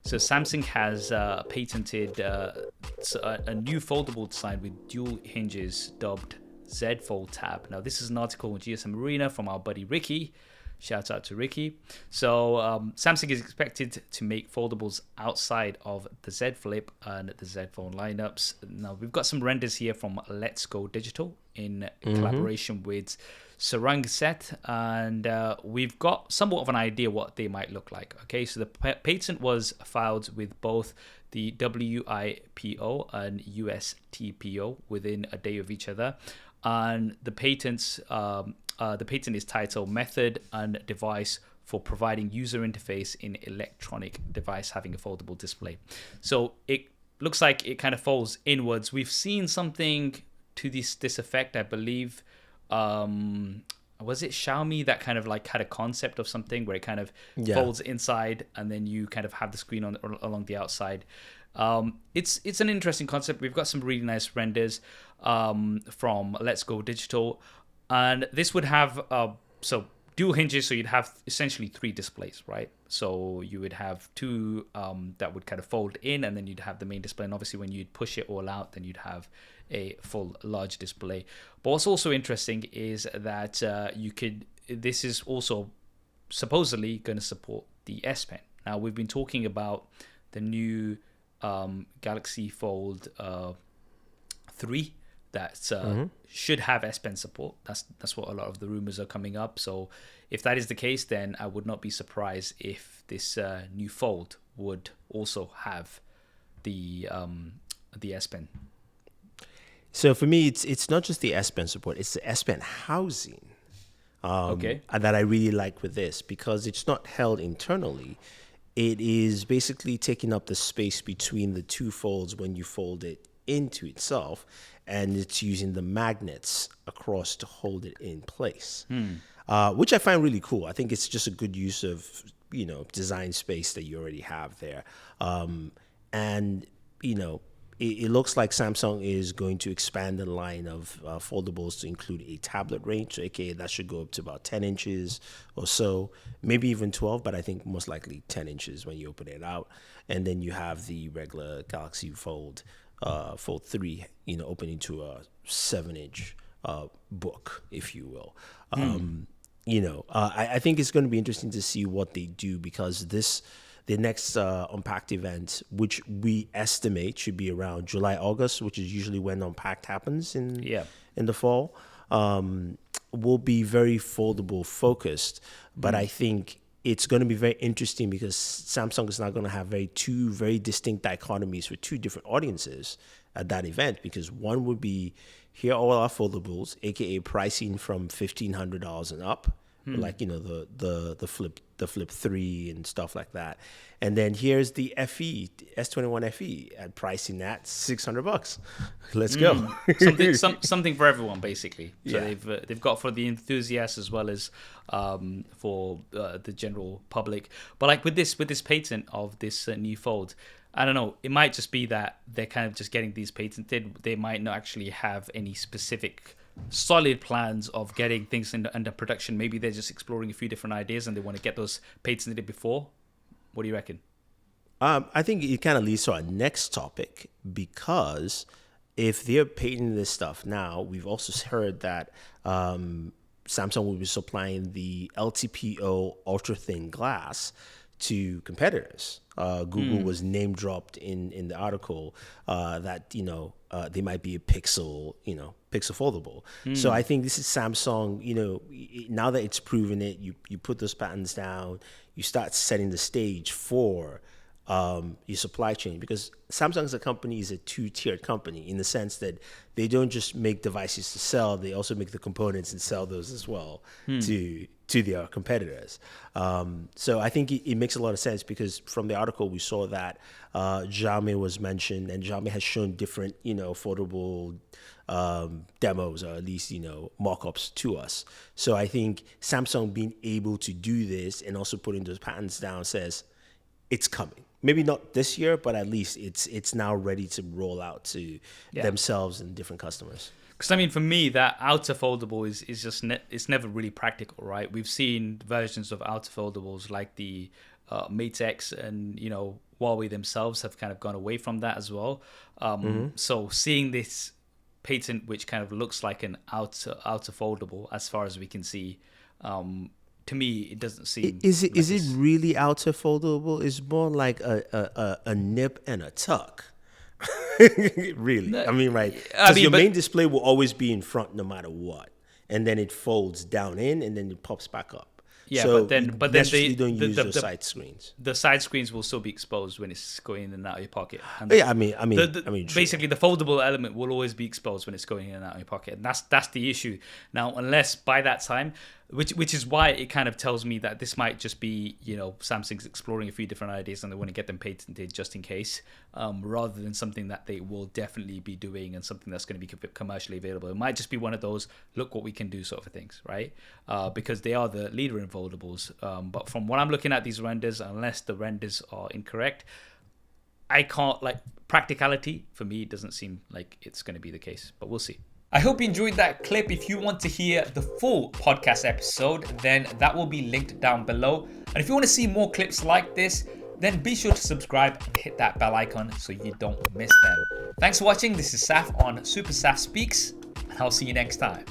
So Samsung has patented a new foldable design with dual hinges dubbed Z Fold Tab. Now, this is an article on GSM Arena from our buddy Ricky. Shout out to Ricky. So Samsung is expected to make foldables outside of the Z Flip and the Z Fold lineups. Now, we've got some renders here from Let's Go Digital in collaboration with Sarang Set, and we've got somewhat of an idea what they might look like. Okay, so the patent was filed with both the WIPO and USTPO within a day of each other, and the patent is titled "Method and Device for Providing User Interface in Electronic Device Having a Foldable Display." So it looks like it kind of folds inwards. We've seen something to this effect, I believe. Was it Xiaomi that kind of like had a concept of something where it kind of folds inside and then you kind of have the screen along the outside? It's an interesting concept. We've got some really nice renders from Let's Go Digital, and this would have so dual hinges, so you'd have essentially 3 displays, right? So you would have 2 that would kind of fold in, and then you'd have the main display, and obviously when you'd push it all out, then you'd have a full large display. But what's also interesting is that this is also supposedly going to support the S Pen. Now, we've been talking about the new Galaxy Fold 3 that should have S Pen support. That's what a lot of the rumors are coming up. So if that is the case, then I would not be surprised if this new Fold would also have the S Pen. So for me, it's not just the S Pen support; it's the S Pen housing that I really like with this, because it's not held internally. It is basically taking up the space between the 2 folds when you fold it into itself, and it's using the magnets across to hold it in place, which I find really cool. I think it's just a good use of design space that you already have there, and it looks like Samsung is going to expand the line of foldables to include a tablet range, so aka that should go up to about 10 inches or so, maybe even 12, but I think most likely 10 inches when you open it out. And then you have the regular Galaxy Fold 3, opening to a 7-inch book, if you will. I think it's going to be interesting to see what they do, because the next Unpacked event, which we estimate should be around July, August, which is usually when Unpacked happens in the fall, will be very foldable focused. But I think it's going to be very interesting because Samsung is now going to have two very distinct dichotomies for 2 different audiences at that event, because one would be, here are all our foldables, aka pricing from $1,500 and up, like the Flip 3 and stuff like that. And then here's the S21 FE at pricing at $600. Let's go. something for everyone, basically. So they've got for the enthusiasts as well as for the general public. But like with this patent of this new Fold, I don't know, it might just be that they're kind of just getting these patented. They might not actually have any specific solid plans of getting things under production. Maybe they're just exploring a few different ideas and they want to get those patented before. What do you reckon? I think it kind of leads to our next topic, because if they're patenting this stuff now, we've also heard that Samsung will be supplying the LTPO ultra thin glass to competitors. Google was name dropped in the article that they might be a pixel foldable. So I think this is Samsung. Now that it's proven it, you put those patents down, you start setting the stage for your supply chain, because Samsung as a company is a 2-tiered company in the sense that they don't just make devices to sell, they also make the components and sell those as well to their competitors. So I think it makes a lot of sense, because from the article we saw that Xiaomi was mentioned, and Xiaomi has shown different foldable demos, or at least mock-ups to us. So I think Samsung being able to do this and also putting those patents down says it's coming. Maybe not this year, but at least it's now ready to roll out to themselves and different customers. Because I mean, for me, that outer foldable is just it's never really practical, right? We've seen versions of outer foldables like the Mate X, and Huawei themselves have kind of gone away from that as well. So seeing this patent, which kind of looks like an outer foldable, as far as we can see, to me it doesn't seem. Is it like is it it's- really outer foldable? It's more like a nip and a tuck. Really, I mean, right? I Because mean, your but- main display will always be in front, no matter what, and then it folds down in, and then it pops back up. Yeah, so but then you they necessarily don't use the, those the, side screens. the side screens will still be exposed when it's going in and out of your pocket. And Yeah, I mean, true. basically the foldable element will always be exposed when it's going in and out of your pocket, and that's the issue. Now, unless by that time, which is why it kind of tells me that this might just be, Samsung's exploring a few different ideas and they want to get them patented just in case, rather than something that they will definitely be doing and something that's going to be commercially available. It might just be one of those look what we can do sort of things, right? Because they are the leader in foldables. But from what I'm looking at these renders, unless the renders are incorrect, I can't, practicality for me, it doesn't seem like it's going to be the case, but we'll see. I hope you enjoyed that clip. If you want to hear the full podcast episode, then that will be linked down below. And if you want to see more clips like this, then be sure to subscribe and hit that bell icon so you don't miss them. Thanks for watching. This is Saf on SuperSaf Speaks, and I'll see you next time.